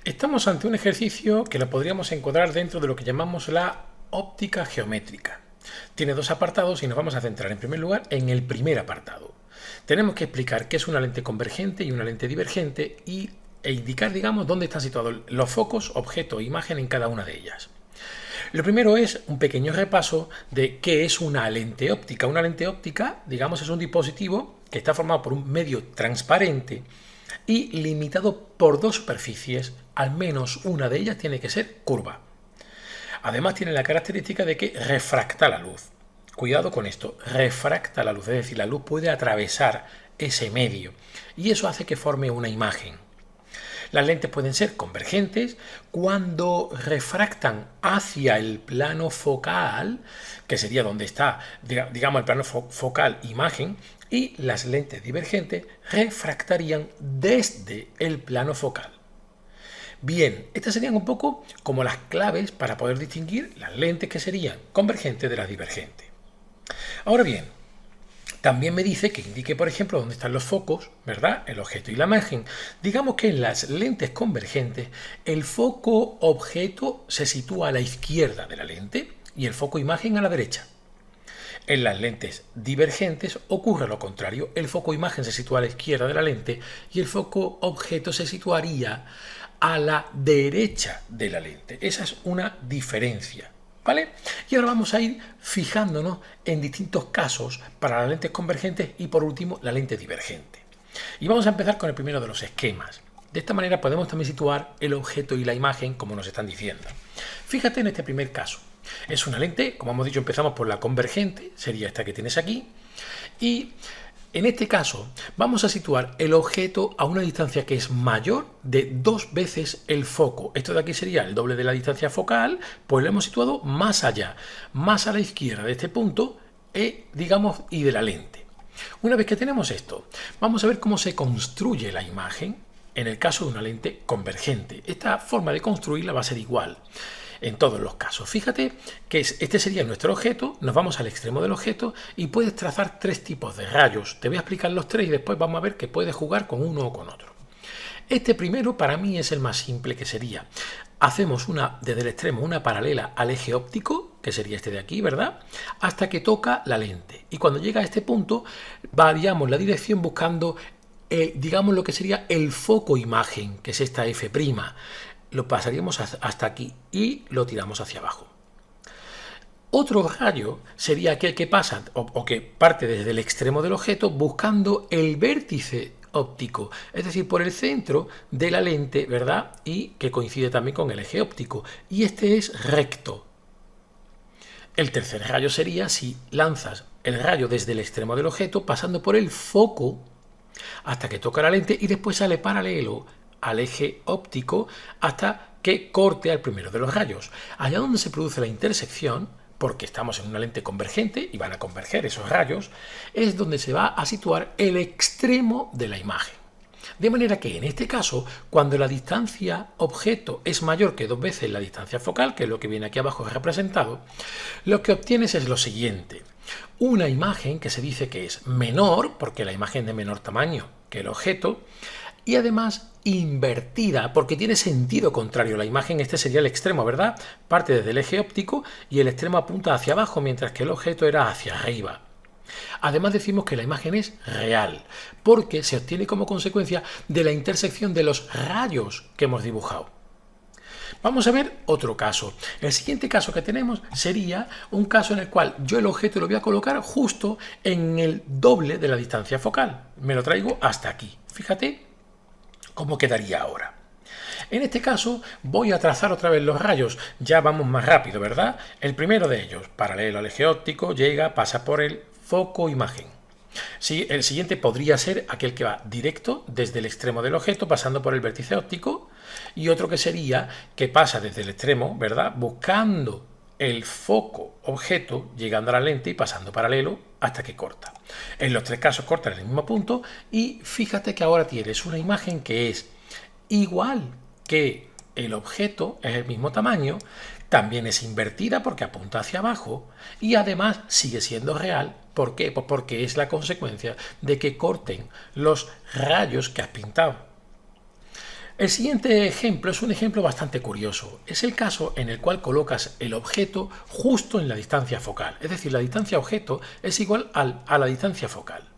Estamos ante un ejercicio que lo podríamos encuadrar dentro de lo que llamamos la óptica geométrica. Tiene dos apartados y nos vamos a centrar en primer lugar en el primer apartado. Tenemos que explicar qué es una lente convergente y una lente divergente e indicar, digamos, dónde están situados los focos, objeto e imagen en cada una de ellas. Lo primero es un pequeño repaso de qué es una lente óptica. Una lente óptica, digamos, es un dispositivo que está formado por un medio transparente y limitado por dos superficies, al menos una de ellas tiene que ser curva. Además tiene la característica de que refracta la luz. Cuidado con esto, refracta la luz, es decir, la luz puede atravesar ese medio y eso hace que forme una imagen. Las lentes pueden ser convergentes cuando refractan hacia el plano focal, que sería donde está, digamos, el plano focal imagen, y las lentes divergentes refractarían desde el plano focal. Bien, estas serían un poco como las claves para poder distinguir las lentes que serían convergentes de las divergentes. Ahora bien, también me dice que indique, por ejemplo, dónde están los focos, ¿verdad? El objeto y la imagen. Digamos que en las lentes convergentes el foco objeto se sitúa a la izquierda de la lente y el foco imagen a la derecha. En las lentes divergentes ocurre lo contrario, el foco imagen se sitúa a la izquierda de la lente y el foco objeto se situaría a la derecha de la lente. Esa es una diferencia, ¿vale? Y ahora vamos a ir fijándonos en distintos casos para las lentes convergentes y por último la lente divergente. Y vamos a empezar con el primero de los esquemas. De esta manera podemos también situar el objeto y la imagen como nos están diciendo. Fíjate en este primer caso. Es una lente, como hemos dicho, empezamos por la convergente, sería esta que tienes aquí, y en este caso vamos a situar el objeto a una distancia que es mayor de 2 veces el foco. Esto de aquí sería el doble de la distancia focal, pues lo hemos situado más allá, más a la izquierda de este punto, digamos, y de la lente. Una vez que tenemos esto, vamos a ver cómo se construye la imagen en el caso de una lente convergente. Esta forma de construirla va a ser igual en todos los casos. Fíjate que este sería nuestro objeto, nos vamos al extremo del objeto y puedes trazar 3 tipos de rayos. Te voy a explicar los 3 y después vamos a ver que puedes jugar con uno o con otro. Este primero para mí es el más simple, que sería, hacemos desde el extremo una paralela al eje óptico, que sería este de aquí, ¿verdad? Hasta que toca la lente. Y cuando llega a este punto, variamos la dirección buscando, digamos, lo que sería el foco imagen, que es esta F'. Lo pasaríamos hasta aquí y lo tiramos hacia abajo. Otro rayo sería aquel que pasa o que parte desde el extremo del objeto buscando el vértice óptico, es decir, por el centro de la lente, ¿verdad? Y que coincide también con el eje óptico. Y este es recto. El tercer rayo sería si lanzas el rayo desde el extremo del objeto pasando por el foco hasta que toca la lente y después sale paralelo al eje óptico hasta que corte al primero de los rayos. Allá donde se produce la intersección, porque estamos en una lente convergente y van a converger esos rayos, es donde se va a situar el extremo de la imagen. De manera que en este caso, cuando la distancia objeto es mayor que 2 veces la distancia focal, que es lo que viene aquí abajo representado, lo que obtienes es lo siguiente. Una imagen que se dice que es menor, porque la imagen es de menor tamaño que el objeto, y además invertida, porque tiene sentido contrario. La imagen, este sería el extremo, ¿verdad? Parte desde el eje óptico y el extremo apunta hacia abajo, mientras que el objeto era hacia arriba. Además decimos que la imagen es real, porque se obtiene como consecuencia de la intersección de los rayos que hemos dibujado. Vamos a ver otro caso. El siguiente caso que tenemos sería un caso en el cual yo el objeto lo voy a colocar justo en el doble de la distancia focal. Me lo traigo hasta aquí. Fíjate cómo quedaría ahora. En este caso voy a trazar otra vez los rayos, ya vamos más rápido, ¿verdad? El primero de ellos, paralelo al eje óptico, llega, pasa por el foco imagen. Sí, el siguiente podría ser aquel que va directo desde el extremo del objeto, pasando por el vértice óptico, y otro que sería que pasa desde el extremo, ¿verdad? Buscando el foco objeto, llegando a la lente y pasando paralelo hasta que corta. En los 3 casos corta en el mismo punto y fíjate que ahora tienes una imagen que es igual que el objeto, es el mismo tamaño, también es invertida porque apunta hacia abajo y además sigue siendo real. ¿Por qué? Pues porque es la consecuencia de que corten los rayos que has pintado. El siguiente ejemplo es un ejemplo bastante curioso. Es el caso en el cual colocas el objeto justo en la distancia focal. Es decir, la distancia objeto es igual a la distancia focal.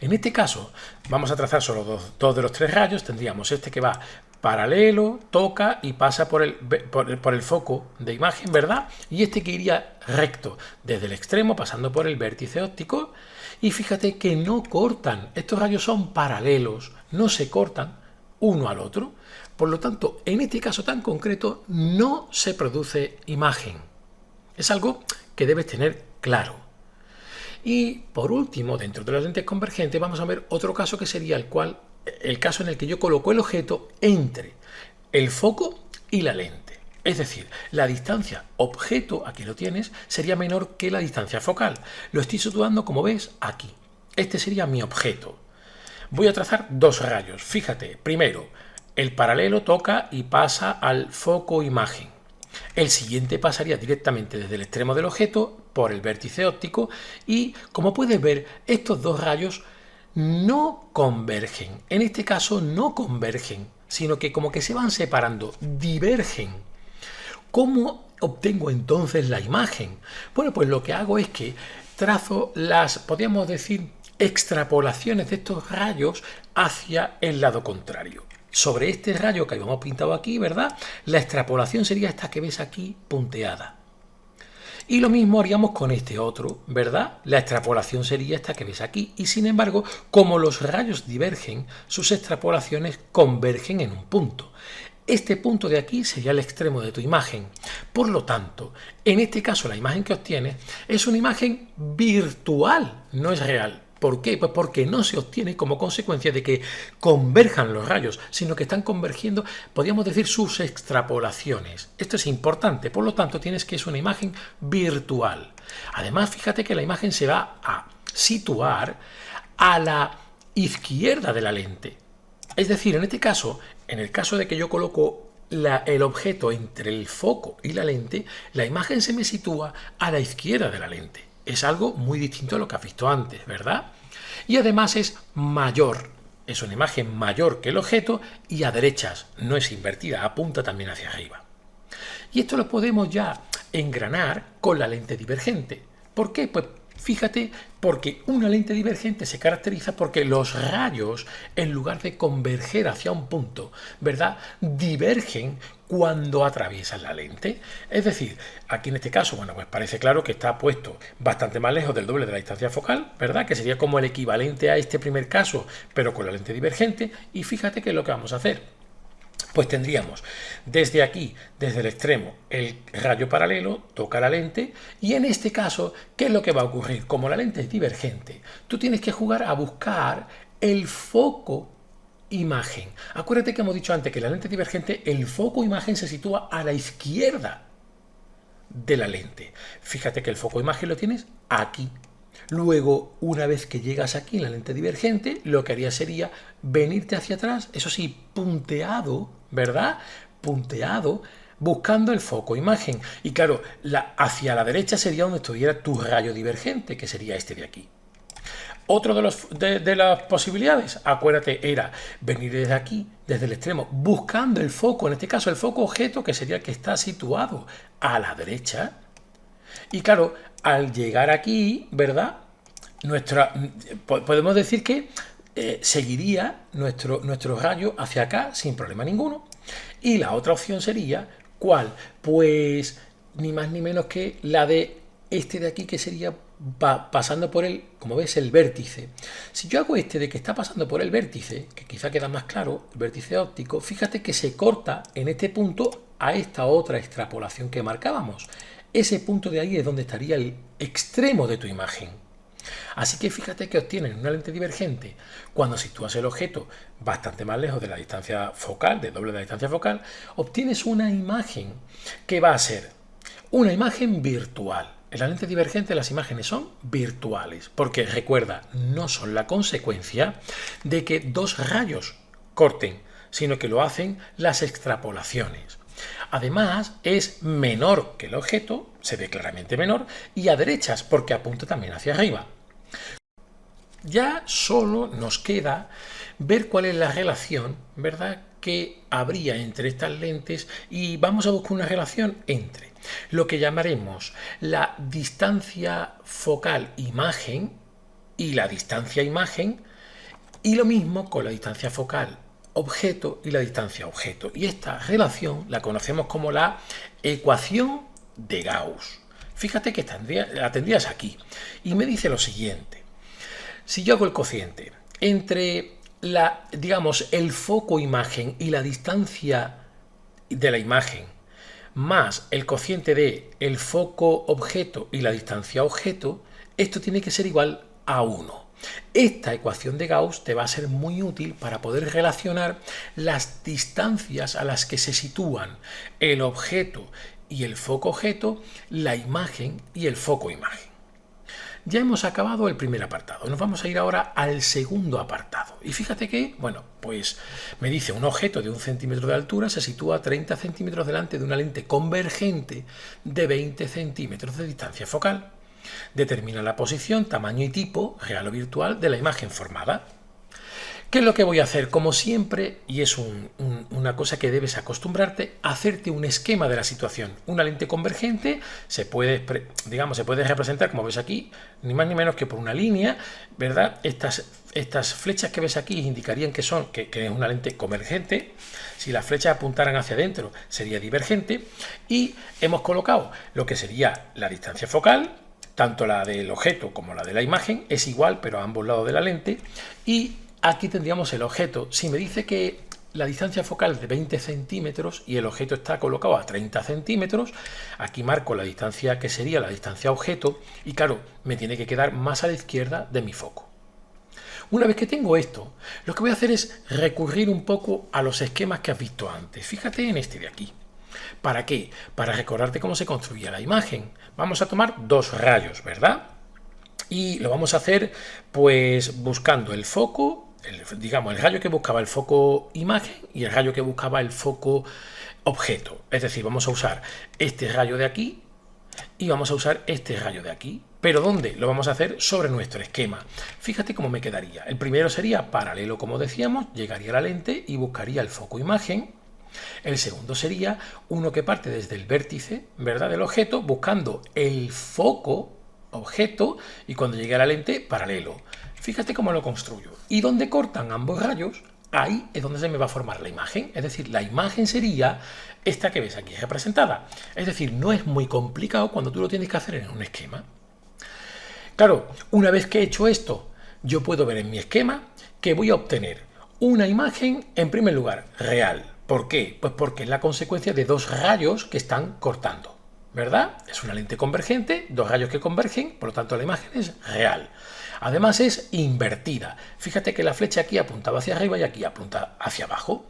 En este caso, vamos a trazar solo dos de los tres rayos. Tendríamos este que va paralelo, toca y pasa por el foco de imagen, ¿verdad? Y este que iría recto desde el extremo, pasando por el vértice óptico. Y fíjate que no cortan. Estos rayos son paralelos, no se cortan uno al otro. Por lo tanto, en este caso tan concreto, no se produce imagen. Es algo que debes tener claro. Y por último, dentro de las lentes convergentes, vamos a ver otro caso que sería el caso en el que yo coloco el objeto entre el foco y la lente. Es decir, la distancia objeto, aquí lo tienes, sería menor que la distancia focal. Lo estoy situando, como ves, aquí. Este sería mi objeto. Voy a trazar dos rayos. Fíjate, primero, el paralelo toca y pasa al foco imagen. El siguiente pasaría directamente desde el extremo del objeto por el vértice óptico y, como puedes ver, estos dos rayos no convergen. En este caso no convergen, sino que como que se van separando, divergen. ¿Cómo obtengo entonces la imagen? Bueno, pues lo que hago es que trazo las, podríamos decir, extrapolaciones de estos rayos hacia el lado contrario. Sobre este rayo que habíamos pintado aquí, ¿verdad? La extrapolación sería esta que ves aquí punteada. Y lo mismo haríamos con este otro, ¿verdad? La extrapolación sería esta que ves aquí. Y sin embargo, como los rayos divergen, sus extrapolaciones convergen en un punto. Este punto de aquí sería el extremo de tu imagen. Por lo tanto, en este caso la imagen que obtienes es una imagen virtual, no es real. ¿Por qué? Pues porque no se obtiene como consecuencia de que converjan los rayos, sino que están convergiendo, podríamos decir, sus extrapolaciones. Esto es importante, por lo tanto tienes que es una imagen virtual. Además, fíjate que la imagen se va a situar a la izquierda de la lente. Es decir, en este caso, en el caso de que yo coloco el objeto entre el foco y la lente, la imagen se me sitúa a la izquierda de la lente. Es algo muy distinto a lo que has visto antes, ¿verdad? Y además es mayor. Es una imagen mayor que el objeto y a derechas. No es invertida, apunta también hacia arriba. Y esto lo podemos ya engranar con la lente divergente. ¿Por qué? Pues fíjate, porque una lente divergente se caracteriza porque los rayos, en lugar de converger hacia un punto, ¿verdad?, divergen cuando atraviesan la lente. Es decir, aquí en este caso, bueno, pues parece claro que está puesto bastante más lejos del doble de la distancia focal, ¿verdad?, que sería como el equivalente a este primer caso, pero con la lente divergente. Y fíjate que es lo que vamos a hacer. Pues tendríamos desde aquí, desde el extremo, el rayo paralelo, toca la lente y en este caso, ¿qué es lo que va a ocurrir? Como la lente es divergente, tú tienes que jugar a buscar el foco imagen. Acuérdate que hemos dicho antes que la lente divergente, el foco imagen se sitúa a la izquierda de la lente. Fíjate que el foco imagen lo tienes aquí. Luego, una vez que llegas aquí en la lente divergente, lo que harías sería venirte hacia atrás, eso sí, punteado, ¿verdad? Punteado, buscando el foco imagen. Y claro, hacia la derecha sería donde estuviera tu rayo divergente, que sería este de aquí. Otro de las posibilidades, acuérdate, era venir desde aquí, desde el extremo, buscando el foco, en este caso el foco objeto, que sería el que está situado a la derecha. Y claro, al llegar aquí, ¿verdad?, podemos decir que seguiría nuestro rayo hacia acá sin problema ninguno. Y la otra opción sería, ¿cuál? Pues ni más ni menos que la de este de aquí, que sería pasando por como ves, el vértice. Si yo hago este de que está pasando por el vértice, que quizá queda más claro, el vértice óptico, fíjate que se corta en este punto a esta otra extrapolación que marcábamos. Ese punto de ahí es donde estaría el extremo de tu imagen. Así que fíjate que obtienes una lente divergente cuando sitúas el objeto bastante más lejos de la distancia focal, de doble de la distancia focal, obtienes una imagen que va a ser una imagen virtual. En la lente divergente las imágenes son virtuales, porque recuerda, no son la consecuencia de que dos rayos corten, sino que lo hacen las extrapolaciones. Además, es menor que el objeto, se ve claramente menor, y a derechas porque apunta también hacia arriba. Ya solo nos queda ver cuál es la relación, ¿verdad?, que habría entre estas lentes y vamos a buscar una relación entre lo que llamaremos la distancia focal imagen y la distancia imagen, y lo mismo con la distancia focal objeto y la distancia objeto. Y esta relación la conocemos como la ecuación de Gauss. Fíjate que la tendrías aquí y me dice lo siguiente: si yo hago el cociente entre digamos, el foco imagen y la distancia de la imagen más el cociente de el foco objeto y la distancia objeto, esto tiene que ser igual a 1. Esta ecuación de Gauss te va a ser muy útil para poder relacionar las distancias a las que se sitúan el objeto y el foco objeto, la imagen y el foco imagen. Ya hemos acabado el primer apartado. Nos vamos a ir ahora al segundo apartado. Y fíjate que, bueno, pues me dice un objeto de 1 centímetro de altura se sitúa a 30 centímetros delante de una lente convergente de 20 centímetros de distancia focal. Determina la posición, tamaño y tipo, real o virtual, de la imagen formada. ¿Qué es lo que voy a hacer? Como siempre, y es una cosa que debes acostumbrarte, hacerte un esquema de la situación. Una lente convergente se puede representar, como ves aquí, ni más ni menos que por una línea, ¿verdad? Estas flechas que ves aquí indicarían que es una lente convergente. Si las flechas apuntaran hacia adentro, sería divergente. Y hemos colocado lo que sería la distancia focal, tanto la del objeto como la de la imagen, es igual, pero a ambos lados de la lente. Y aquí tendríamos el objeto. Si me dice que la distancia focal es de 20 centímetros y el objeto está colocado a 30 centímetros, aquí marco la distancia que sería la distancia objeto y claro, me tiene que quedar más a la izquierda de mi foco. Una vez que tengo esto, lo que voy a hacer es recurrir un poco a los esquemas que has visto antes. Fíjate en este de aquí. ¿Para qué? Para recordarte cómo se construía la imagen. Vamos a tomar dos rayos, ¿verdad? Y lo vamos a hacer pues buscando el foco, digamos el rayo que buscaba el foco imagen y el rayo que buscaba el foco objeto. Es decir, vamos a usar este rayo de aquí y vamos a usar este rayo de aquí. ¿Pero dónde? Lo vamos a hacer sobre nuestro esquema. Fíjate cómo me quedaría. El primero sería paralelo, como decíamos, llegaría a la lente y buscaría el foco imagen. El segundo sería uno que parte desde el vértice, ¿verdad?, del objeto, buscando el foco objeto y cuando llegue a la lente, paralelo. Fíjate cómo lo construyo. Y donde cortan ambos rayos, ahí es donde se me va a formar la imagen. Es decir, la imagen sería esta que ves aquí representada. Es decir, no es muy complicado cuando tú lo tienes que hacer en un esquema. Claro, una vez que he hecho esto, yo puedo ver en mi esquema que voy a obtener una imagen, en primer lugar, real. ¿Por qué? Pues porque es la consecuencia de dos rayos que están cortando, ¿verdad? Es una lente convergente, dos rayos que convergen, por lo tanto la imagen es real. Además es invertida. Fíjate que la flecha aquí apuntaba hacia arriba y aquí apunta hacia abajo.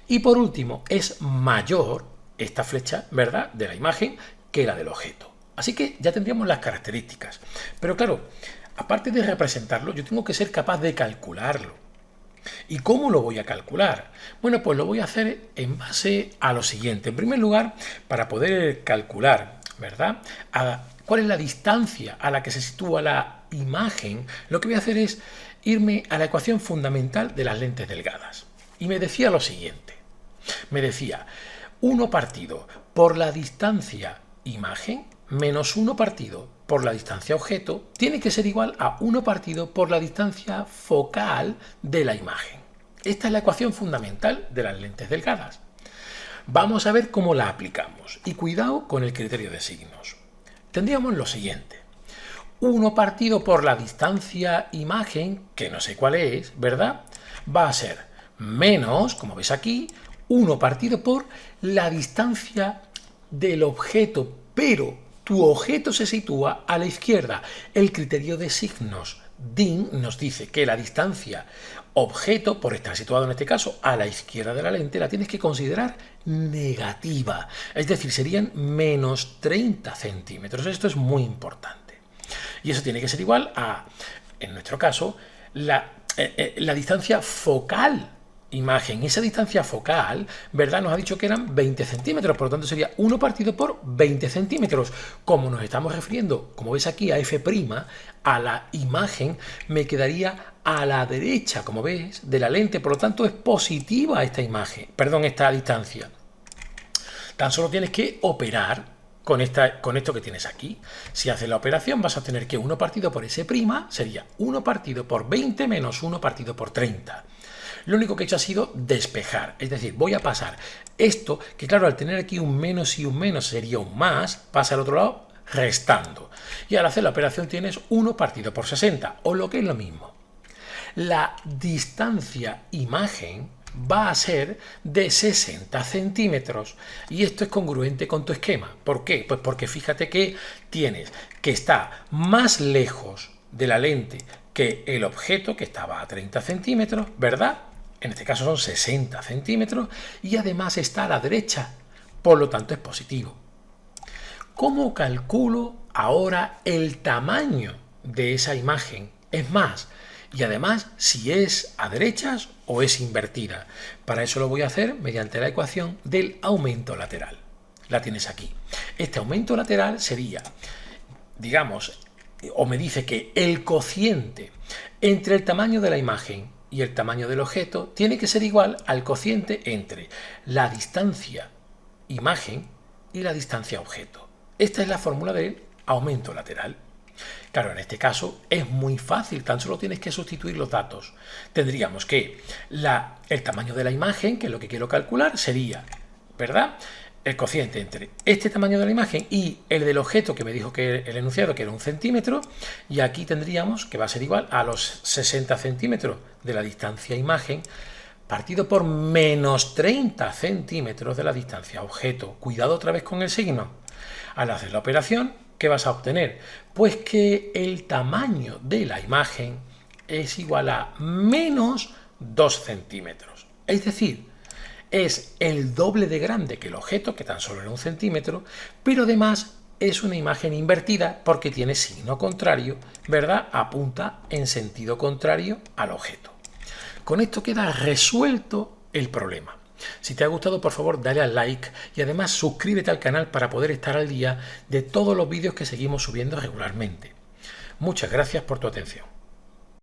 Y por último, es mayor esta flecha, ¿verdad?, de la imagen que la del objeto. Así que ya tendríamos las características. Pero claro, aparte de representarlo, yo tengo que ser capaz de calcularlo. ¿Y cómo lo voy a calcular? Bueno, pues lo voy a hacer en base a lo siguiente. En primer lugar, para poder calcular, ¿verdad?, cuál es la distancia a la que se sitúa la imagen, lo que voy a hacer es irme a la ecuación fundamental de las lentes delgadas. Y me decía lo siguiente. Me decía 1 partido por la distancia imagen menos 1 partido por la distancia objeto tiene que ser igual a 1 partido por la distancia focal de la imagen. Esta es la ecuación fundamental de las lentes delgadas. Vamos a ver cómo la aplicamos. Y cuidado con el criterio de signos. Tendríamos lo siguiente. 1 partido por la distancia imagen, que no sé cuál es, ¿verdad?, va a ser menos, como ves aquí, 1 partido por la distancia del objeto, pero tu objeto se sitúa a la izquierda. El criterio de signos DIN nos dice que la distancia objeto, por estar situado en este caso a la izquierda de la lente, la tienes que considerar negativa. Es decir, serían menos 30 centímetros. Esto es muy importante. Y eso tiene que ser igual a, en nuestro caso, la distancia focal imagen. Esa distancia focal, ¿verdad? Nos ha dicho que eran 20 centímetros, por lo tanto sería 1 partido por 20 centímetros. Como nos estamos refiriendo, como ves aquí, a f', a la imagen, me quedaría a la derecha, como ves, de la lente, por lo tanto es positiva esta imagen, perdón, esta distancia. Tan solo tienes que operar con esto que tienes aquí. Si haces la operación vas a obtener que 1 partido por S' sería 1 partido por 20 menos 1 partido por 30. Lo único que he hecho ha sido despejar, es decir, voy a pasar esto, que claro, al tener aquí un menos y un menos sería un más, pasa al otro lado restando. Y al hacer la operación tienes 1 partido por 60, o lo que es lo mismo. La distancia imagen va a ser de 60 centímetros y esto es congruente con tu esquema. ¿Por qué? Pues porque fíjate que tienes que está más lejos de la lente que el objeto, que estaba a 30 centímetros, ¿verdad? En este caso son 60 centímetros y además está a la derecha, por lo tanto es positivo. ¿Cómo calculo ahora el tamaño de esa imagen? Es más, y además si es a derechas o es invertida. Para eso lo voy a hacer mediante la ecuación del aumento lateral. La tienes aquí. Este aumento lateral sería, digamos, o me dice que el cociente entre el tamaño de la imagen y el tamaño del objeto tiene que ser igual al cociente entre la distancia imagen y la distancia objeto. Esta es la fórmula del aumento lateral. Claro, en este caso es muy fácil, tan solo tienes que sustituir los datos. Tendríamos que el tamaño de la imagen, que es lo que quiero calcular, sería, ¿verdad?, el cociente entre este tamaño de la imagen y el del objeto, que me dijo que el enunciado que era 1 centímetro, y aquí tendríamos que va a ser igual a los 60 centímetros de la distancia imagen, partido por menos 30 centímetros de la distancia objeto. Cuidado otra vez con el signo. Al hacer la operación, ¿qué vas a obtener? Pues que el tamaño de la imagen es igual a menos 2 centímetros. Es decir, es el doble de grande que el objeto, que tan solo era 1 centímetro, pero además es una imagen invertida porque tiene signo contrario, ¿verdad? Apunta en sentido contrario al objeto. Con esto queda resuelto el problema. Si te ha gustado, por favor, dale al like y además suscríbete al canal para poder estar al día de todos los vídeos que seguimos subiendo regularmente. Muchas gracias por tu atención.